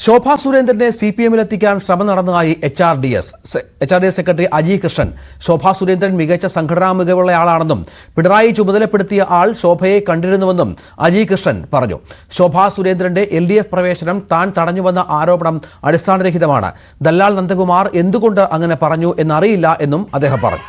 ശോഭാ സുരേന്ദ്രനെ CPM-ലെത്തിക്കാൻ ശ്രമം നടന്നതായി HRDS സെക്രട്ടറി അജി കൃഷ്ണൻ. ശോഭാ സുരേന്ദ്രൻ മികച്ച സംഘടനാ മികവുള്ളയാളാണെന്നും പിണറായി ചുമതലപ്പെടുത്തിയ ആൾ ശോഭയെ കണ്ടിരുന്നുവെന്നും അജി കൃഷ്ണൻ പറഞ്ഞു. ശോഭാ സുരേന്ദ്രന്റെ LDF പ്രവേശനം താൻ തടഞ്ഞുവെന്ന ആരോപണം അടിസ്ഥാനരഹിതമാണ്. ദല്ലാൽ നന്ദകുമാർ എന്തുകൊണ്ട് അങ്ങനെ പറഞ്ഞു എന്നറിയില്ല എന്നും അദ്ദേഹം പറഞ്ഞു.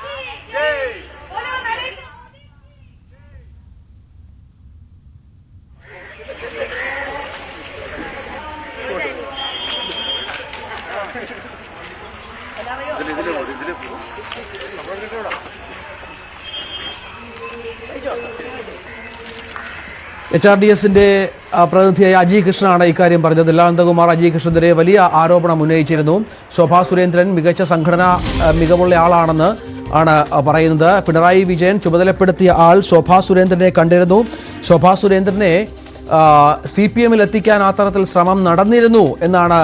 HRDS-ന്റെ പ്രതിനിധിയായ അജി കൃഷ്ണനാണ് ഇക്കാര്യം പറഞ്ഞത്. ദല്ലാൽ നന്ദകുമാർ അജി കൃഷ്ണനെതിരെ വലിയ ആരോപണം ഉന്നയിച്ചിരുന്നു. ശോഭാ സുരേന്ദ്രൻ മികച്ച സംഘടനാ മികവുള്ള ആളാണെന്ന് ആണ് പറയുന്നത്. പിണറായി വിജയൻ ചുമതലപ്പെടുത്തിയ ആൾ ശോഭാ സുരേന്ദ്രനെ കണ്ടിരുന്നു. ശോഭാ സുരേന്ദ്രനെ CPM-ലെത്തിക്കാൻ ആ തരത്തിൽ ശ്രമം നടന്നിരുന്നു എന്നാണ്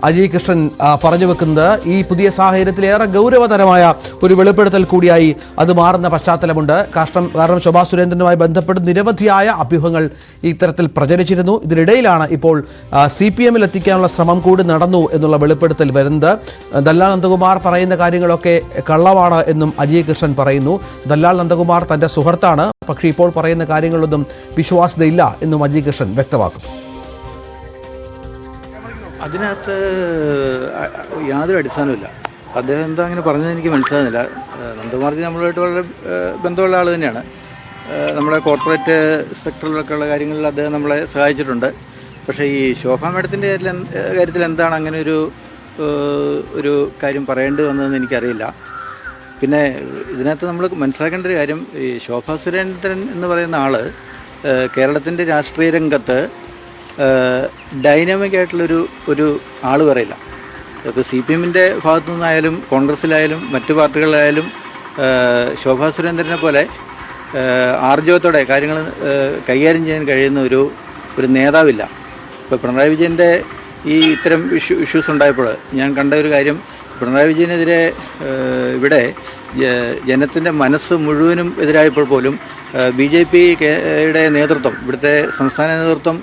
അജി കൃഷ്ണൻ പറഞ്ഞു വെക്കുന്നത്. ഈ പുതിയ സാഹചര്യത്തിൽ ഏറെ ഗൗരവതരമായ ഒരു വെളിപ്പെടുത്തൽ കൂടിയായി അത് മാറുന്ന പശ്ചാത്തലമുണ്ട്. കാരണം ശോഭാ സുരേന്ദ്രനുമായി ബന്ധപ്പെട്ട് നിരവധിയായ അഭ്യൂഹങ്ങൾ ഇത്തരത്തിൽ പ്രചരിച്ചിരുന്നു. ഇതിനിടയിലാണ് ഇപ്പോൾ CPM-ലെത്തിക്കാനുള്ള ശ്രമം കൂടി നടന്നു എന്നുള്ള വെളിപ്പെടുത്തൽ വരുന്നത്. ദല്ലാൽ നന്ദകുമാർ പറയുന്ന കാര്യങ്ങളൊക്കെ കള്ളമാണ് എന്നും അജി കൃഷ്ണൻ പറയുന്നു. ദല്ലാൽ നന്ദകുമാർ തൻ്റെ സുഹൃത്താണ്, പക്ഷേ ഇപ്പോൾ പറയുന്ന കാര്യങ്ങളൊന്നും വിശ്വാസ്യതയില്ല എന്നും അജി കൃഷ്ണൻ വ്യക്തമാക്കുന്നു. അതിനകത്ത് യാതൊരു അടിസ്ഥാനമില്ല. അദ്ദേഹം എന്താ അങ്ങനെ പറഞ്ഞത് എനിക്ക് മനസ്സിലാകുന്നില്ല. നന്ദകുമാർജി നമ്മളുമായിട്ട് വളരെ ബന്ധമുള്ള ആൾ തന്നെയാണ്. നമ്മുടെ കോർപ്പറേറ്റ് സെക്ടറിലൊക്കെ ഉള്ള കാര്യങ്ങളിൽ അദ്ദേഹം നമ്മളെ സഹായിച്ചിട്ടുണ്ട്. പക്ഷേ ഈ ശോഭാ മേഡത്തിൻ്റെ കാര്യത്തിൽ എന്താണ് അങ്ങനെ ഒരു കാര്യം പറയേണ്ടി വന്നതെന്ന് എനിക്കറിയില്ല. പിന്നെ ഇതിനകത്ത് നമ്മൾ മനസ്സിലാക്കേണ്ട ഒരു കാര്യം, ഈ ശോഭാ സുരേന്ദ്രൻ എന്ന് പറയുന്ന ആൾ കേരളത്തിൻ്റെ രാഷ്ട്രീയ രംഗത്ത് ഡൈനാമിക് ആയിട്ടുള്ളൊരു ആൾ പറയില്ല. ഇപ്പോൾ CPM-ൻ്റെ ഭാഗത്തു നിന്നായാലും കോൺഗ്രസ്സിലായാലും മറ്റു പാർട്ടികളിലായാലും ശോഭാ സുരേന്ദ്രനെ പോലെ ആർജവത്തോടെ കാര്യങ്ങൾ കൈകാര്യം ചെയ്യാൻ കഴിയുന്ന ഒരു നേതാവില്ല. ഇപ്പോൾ പിണറായി വിജയൻ്റെ ഈ ഇത്തരം ഇഷ്യൂസ് ഉണ്ടായപ്പോൾ ഞാൻ കണ്ട ഒരു കാര്യം, പിണറായി വിജയനെതിരെ ഇവിടെ ജനത്തിൻ്റെ മനസ്സ് മുഴുവനും എതിരായപ്പോൾ പോലും BJP-യുടെ നേതൃത്വം, ഇവിടുത്തെ സംസ്ഥാന നേതൃത്വം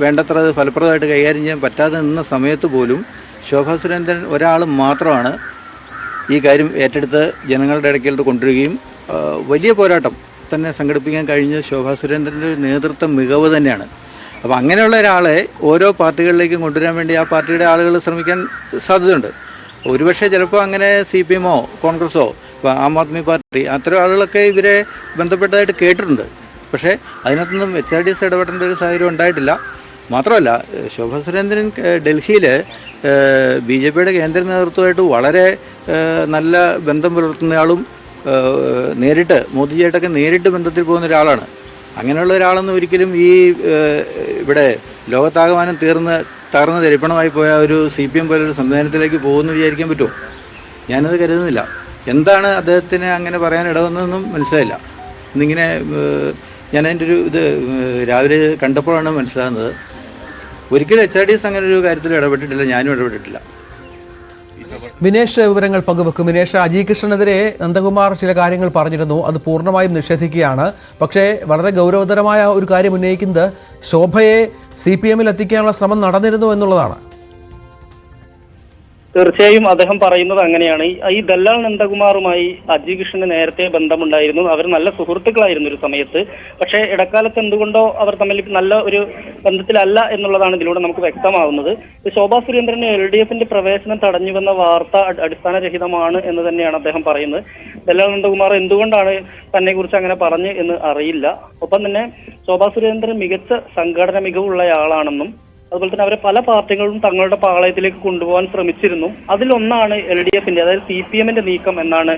വേണ്ടത്ര ഫലപ്രദമായിട്ട് കൈകാര്യം ചെയ്യാൻ പറ്റാതെ നിന്ന സമയത്ത് പോലും ശോഭാ സുരേന്ദ്രൻ ഒരാൾ മാത്രമാണ് ഈ കാര്യം ഏറ്റെടുത്ത് ജനങ്ങളുടെ ഇടയ്ക്കിലോട്ട് കൊണ്ടുവരികയും വലിയ പോരാട്ടം തന്നെ സംഘടിപ്പിക്കാൻ കഴിഞ്ഞ ശോഭാ സുരേന്ദ്രൻ്റെ നേതൃത്വം മികവ് തന്നെയാണ്. അപ്പോൾ അങ്ങനെയുള്ള ഒരാളെ ഓരോ പാർട്ടികളിലേക്കും കൊണ്ടുവരാൻ വേണ്ടി ആ പാർട്ടിയുടെ ആളുകൾ ശ്രമിക്കാൻ സാധ്യതയുണ്ട്. ഒരുപക്ഷെ ചിലപ്പോൾ അങ്ങനെ CPM-ഓ കോൺഗ്രസ്സോ ആം ആദ്മി പാർട്ടി അത്തരം ആളുകളൊക്കെ ഇവരെ ബന്ധപ്പെട്ടതായിട്ട് കേട്ടിട്ടുണ്ട്. പക്ഷേ അതിനകത്തൊന്നും HRDS ഇടപെടേണ്ട ഒരു സാഹചര്യം ഉണ്ടായിട്ടില്ല. മാത്രമല്ല, ശോഭാ സുരേന്ദ്രൻ ഡൽഹിയിൽ BJP-യുടെ കേന്ദ്ര നേതൃത്വമായിട്ട് വളരെ നല്ല ബന്ധം പുലർത്തുന്നയാളും നേരിട്ട് മോദിജിയായിട്ടൊക്കെ നേരിട്ട് ബന്ധത്തിൽ പോകുന്ന ഒരാളാണ്. അങ്ങനെയുള്ള ഒരാളൊന്നും ഒരിക്കലും ഈ ഇവിടെ ലോകത്താകമാനം തകർന്ന് തരിപ്പണമായി പോയ ഒരു CPM പോലൊരു സംവിധാനത്തിലേക്ക് പോകുമെന്ന് വിചാരിക്കാൻ പറ്റുമോ? ഞാനത് കരുതുന്നില്ല. എന്താണ് അദ്ദേഹത്തിന് അങ്ങനെ പറയാൻ ഇടവന്നതെന്നും മനസ്സിലായില്ല. ഇന്നിങ്ങനെ ഞാനതിൻ്റെ ഇത് രാവിലെ കണ്ടപ്പോഴാണ് മനസ്സിലാകുന്നത്. ഒരിക്കലും HRDS അങ്ങനെ ഒരു കാര്യത്തിൽ ഇടപെട്ടിട്ടില്ല, ഞാനും ഇടപെട്ടിട്ടില്ല. വിനേഷ് വിവരങ്ങൾ പങ്കുവെക്കും. വിനേഷ്, അജി കൃഷ്ണനെതിരെ നന്ദകുമാർ ചില കാര്യങ്ങൾ പറഞ്ഞിരുന്നു, അത് പൂർണ്ണമായും നിഷേധിക്കുകയാണ്. പക്ഷേ വളരെ ഗൗരവതരമായ ഒരു കാര്യം ഉന്നയിക്കുന്നത് ശോഭയെ CPM-ലെത്തിക്കാനുള്ള ശ്രമം നടന്നിരുന്നു എന്നുള്ളതാണ്. തീർച്ചയായും അദ്ദേഹം പറയുന്നത് അങ്ങനെയാണ്. ഈ ദല്ലാൽ നന്ദകുമാറുമായി അജി കൃഷ്ണന് നേരത്തെ ബന്ധമുണ്ടായിരുന്നു. അവർ നല്ല സുഹൃത്തുക്കളായിരുന്നു ഒരു സമയത്ത്. പക്ഷേ ഇടക്കാലത്ത് എന്തുകൊണ്ടോ അവർ തമ്മിൽ നല്ല ഒരു ബന്ധത്തിലല്ല എന്നുള്ളതാണ് ഇതിലൂടെ നമുക്ക് വ്യക്തമാവുന്നത്. ശോഭാ സുരേന്ദ്രന് LDF-ന്റെ പ്രവേശനം തടഞ്ഞുവെന്ന വാർത്ത അടിസ്ഥാനരഹിതമാണ് എന്ന് തന്നെയാണ് അദ്ദേഹം പറയുന്നത്. ദല്ലാൽ നന്ദകുമാർ എന്തുകൊണ്ടാണ് തന്നെ കുറിച്ച് അങ്ങനെ പറഞ്ഞ് എന്ന് അറിയില്ല. ഒപ്പം തന്നെ ശോഭാ സുരേന്ദ്രൻ മികച്ച സംഘടന മികവുള്ളയാളാണെന്നും അതുപോലെ തന്നെ അവരെ പല പാർട്ടികളും തങ്ങളുടെ പാളയത്തിലേക്ക് കൊണ്ടുപോകാൻ ശ്രമിച്ചിരുന്നു. അതിലൊന്നാണ് LDF-ന്റെ അതായത് CPM-ന്റെ നീക്കം എന്നാണ്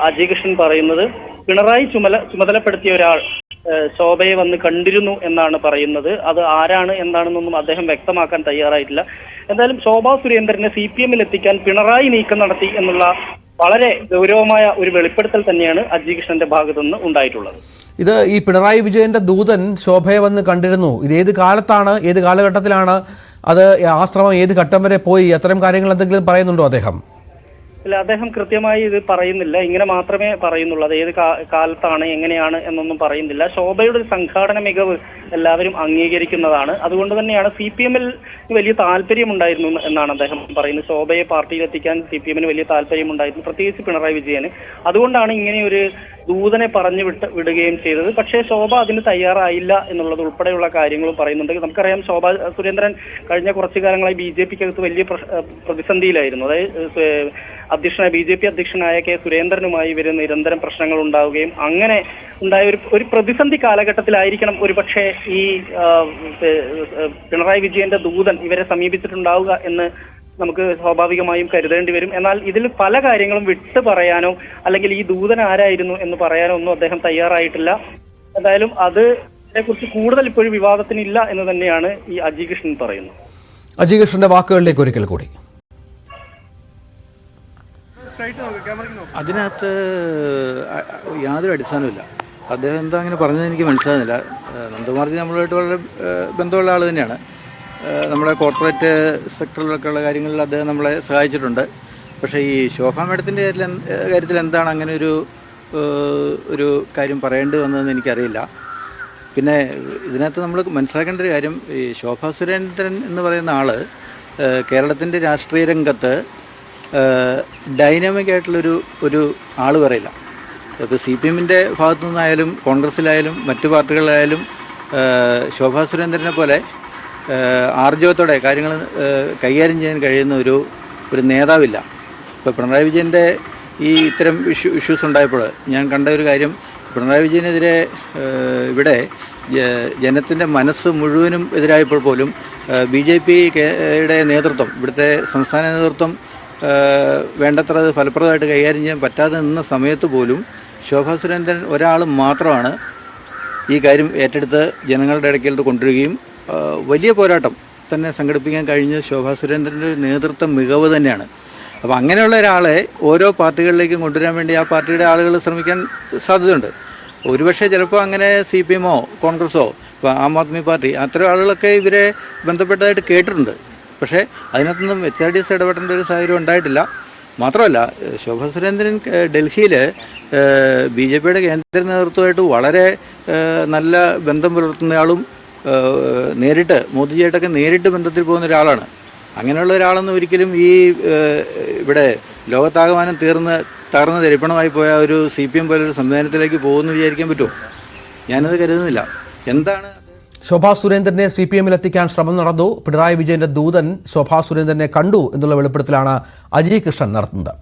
അജി കൃഷ്ണൻ പറയുന്നത്. പിണറായി ചുമതലപ്പെടുത്തിയ ഒരാൾ ശോഭയെ വന്ന് കണ്ടിരുന്നു എന്നാണ് പറയുന്നത്. അത് ആരാണ് എന്താണെന്നൊന്നും അദ്ദേഹം വ്യക്തമാക്കാൻ തയ്യാറായിട്ടില്ല. എന്തായാലും ശോഭാ സുരേന്ദ്രനെ CPM-ലെത്തിക്കാൻ പിണറായി നീക്കം നടത്തി എന്നുള്ള വളരെ ഗൗരവമായ ഒരു വെളിപ്പെടുത്തൽ തന്നെയാണ് അജി കൃഷ്ണന്റെ ഭാഗത്തുനിന്ന് ഉണ്ടായിട്ടുള്ളത്. ഇത് ഈ പിണറായി വിജയന്റെ ദൂതൻ ശോഭയെ വന്ന് കണ്ടിരുന്നു. ഇത് ഏത് കാലത്താണ്, ഏത് കാലഘട്ടത്തിലാണ്, അത് ആശ്രമം ഏത് ഘട്ടം വരെ പോയി, അത്തരം കാര്യങ്ങൾ എന്തെങ്കിലും പറയുന്നുണ്ടോ അദ്ദേഹം? ഇല്ല, അദ്ദേഹം കൃത്യമായി ഇത് പറയുന്നില്ല. ഇങ്ങനെ മാത്രമേ പറയുന്നുള്ളൂ. അത് ഏത് കാലത്താണ് എങ്ങനെയാണ് എന്നൊന്നും പറയുന്നില്ല. ശോഭയുടെ ഒരു സംഘാടന മികവ് എല്ലാവരും അംഗീകരിക്കുന്നതാണ്. അതുകൊണ്ട് തന്നെയാണ് CPM-ൽ വലിയ താല്പര്യമുണ്ടായിരുന്നു എന്നാണ് അദ്ദേഹം പറയുന്നത്. ശോഭയെ പാർട്ടിയിൽ എത്തിക്കാൻ CPM-ന് വലിയ താല്പര്യമുണ്ടായിരുന്നു, പ്രത്യേകിച്ച് പിണറായി വിജയന്. അതുകൊണ്ടാണ് ഇങ്ങനെ ഒരു ദൂതനെ പറഞ്ഞു വിടുകയും ചെയ്തത്. പക്ഷേ ശോഭ അതിന് തയ്യാറായില്ല എന്നുള്ളത് ഉൾപ്പെടെയുള്ള കാര്യങ്ങളും പറയുന്നുണ്ട്. നമുക്കറിയാം, ശോഭ സുരേന്ദ്രൻ കഴിഞ്ഞ കുറച്ചു കാലങ്ങളായി BJP-ക്കകത്ത് വലിയ പ്രതിസന്ധിയിലായിരുന്നു. അതായത് BJP അധ്യക്ഷനായ കെ സുരേന്ദ്രനുമായി ഇവർ നിരന്തരം പ്രശ്നങ്ങൾ ഉണ്ടാവുകയും അങ്ങനെ ഉണ്ടായ ഒരു പ്രതിസന്ധി കാലഘട്ടത്തിലായിരിക്കണം ഒരുപക്ഷെ ഈ പിണറായി വിജയന്റെ ദൂതൻ ഇവരെ സമീപിച്ചിട്ടുണ്ടാവുക എന്ന് നമുക്ക് സ്വാഭാവികമായും കരുതേണ്ടി വരും. എന്നാൽ ഇതിൽ പല കാര്യങ്ങളും വിട്ടു പറയാനോ അല്ലെങ്കിൽ ഈ ദൂതൻ ആരായിരുന്നു എന്ന് പറയാനോ ഒന്നും അദ്ദേഹം തയ്യാറായിട്ടില്ല. എന്തായാലും അതിനെക്കുറിച്ച് കൂടുതൽ ഇപ്പോഴും വിവാദത്തിനില്ല എന്ന് തന്നെയാണ് ഈ അജി കൃഷ്ണൻ പറയുന്നത്. അജി കൃഷ്ണന്റെ വാക്കുകളിലേക്ക് ഒരിക്കൽ കൂടി. അതിനകത്ത് യാതൊരു അടിസ്ഥാനമില്ല. അദ്ദേഹം എന്താ അങ്ങനെ പറഞ്ഞത് എനിക്ക് മനസ്സിലാകുന്നില്ല. നന്ദകുമാർജി നമ്മളുമായിട്ട് വളരെ ബന്ധമുള്ള ആൾ തന്നെയാണ്. നമ്മുടെ കോർപ്പറേറ്റ് സെക്ടറിലൊക്കെ ഉള്ള കാര്യങ്ങളിൽ അദ്ദേഹം നമ്മളെ സഹായിച്ചിട്ടുണ്ട്. പക്ഷേ ഈ ശോഭ മേഡത്തിൻ്റെ കാര്യത്തിൽ എന്താണ് അങ്ങനെ ഒരു കാര്യം പറയേണ്ടി വന്നതെന്ന് എനിക്കറിയില്ല. പിന്നെ ഇതിനകത്ത് നമ്മൾ മനസ്സിലാക്കേണ്ട ഒരു കാര്യം, ഈ ശോഭാ സുരേന്ദ്രൻ എന്ന് പറയുന്ന ആൾ കേരളത്തിൻ്റെ രാഷ്ട്രീയ രംഗത്ത് ഡൈനാമിക് ആയിട്ടുള്ളൊരു ആൾ പറയില്ല. ഇപ്പോൾ CPM-ൻ്റെ ഭാഗത്തു നിന്നായാലും കോൺഗ്രസ്സിലായാലും മറ്റു പാർട്ടികളിലായാലും ശോഭാ സുരേന്ദ്രനെ പോലെ ആർജവത്തോടെ കാര്യങ്ങൾ കൈകാര്യം ചെയ്യാൻ കഴിയുന്ന ഒരു നേതാവില്ല. ഇപ്പോൾ പിണറായി വിജയൻ്റെ ഈ ഇത്തരം ഇഷ്യൂസ് ഉണ്ടായപ്പോൾ ഞാൻ കണ്ട ഒരു കാര്യം, പിണറായി വിജയനെതിരെ ഇവിടെ ജനത്തിൻ്റെ മനസ്സ് മുഴുവനും എതിരായപ്പോൾ പോലും BJP-യുടെ നേതൃത്വം, ഇവിടുത്തെ സംസ്ഥാന നേതൃത്വം വേണ്ടത്ര ഫലപ്രദമായിട്ട് കൈകാര്യം ചെയ്യാൻ പറ്റാതെ നിന്ന സമയത്ത് പോലും ശോഭാ സുരേന്ദ്രൻ ഒരാൾ മാത്രമാണ് ഈ കാര്യം ഏറ്റെടുത്ത് ജനങ്ങളുടെ ഇടയ്ക്കിലോട്ട് കൊണ്ടുവരികയും വലിയ പോരാട്ടം തന്നെ സംഘടിപ്പിക്കാൻ കഴിഞ്ഞ ശോഭാ സുരേന്ദ്രൻ്റെ നേതൃത്വ മികവ് തന്നെയാണ്. അപ്പോൾ അങ്ങനെയുള്ള ഒരാളെ ഓരോ പാർട്ടികളിലേക്കും കൊണ്ടുവരാൻ വേണ്ടി ആ പാർട്ടിയുടെ ആളുകൾ ശ്രമിക്കാൻ സാധ്യതയുണ്ട്. ഒരുപക്ഷെ ചിലപ്പോൾ അങ്ങനെ CPM-ഓ കോൺഗ്രസ്സോ ഇപ്പോൾ ആം ആദ്മി പാർട്ടി അത്തരം ആളുകളൊക്കെ ഇവരെ ബന്ധപ്പെട്ടതായിട്ട് കേട്ടിട്ടുണ്ട്. പക്ഷേ അതിനകത്തൊന്നും HRDS ഇടപെടേണ്ട ഒരു സാഹചര്യം ഉണ്ടായിട്ടില്ല. മാത്രമല്ല, ശോഭാ സുരേന്ദ്രൻ ഡൽഹിയിൽ BJP-യുടെ കേന്ദ്ര നേതൃത്വമായിട്ട് വളരെ നല്ല ബന്ധം പുലർത്തുന്നയാളും നേരിട്ട് മോദിജിയായിട്ടൊക്കെ നേരിട്ട് ബന്ധത്തിൽ പോകുന്ന ഒരാളാണ്. അങ്ങനെയുള്ള ഒരാളൊന്നും ഒരിക്കലും ഈ ഇവിടെ ലോകത്താകമാനം തകർന്ന് തരിപ്പണമായി പോയ ഒരു CPM പോലൊരു സംവിധാനത്തിലേക്ക് പോകുമെന്ന് വിചാരിക്കാൻ പറ്റുമോ? ഞാനത് കരുതുന്നില്ല. എന്താണ് ശോഭാ സുരേന്ദ്രനെ CPM-ൽ എത്തിക്കാൻ ശ്രമം നടന്നു. പിണറായി വിജയന്റെ ദൂതൻ ശോഭാ സുരേന്ദ്രനെ കണ്ടു എന്നുള്ള വെളിപ്പെടുത്തലാണ് അജി കൃഷ്ണൻ നടത്തുന്നത്.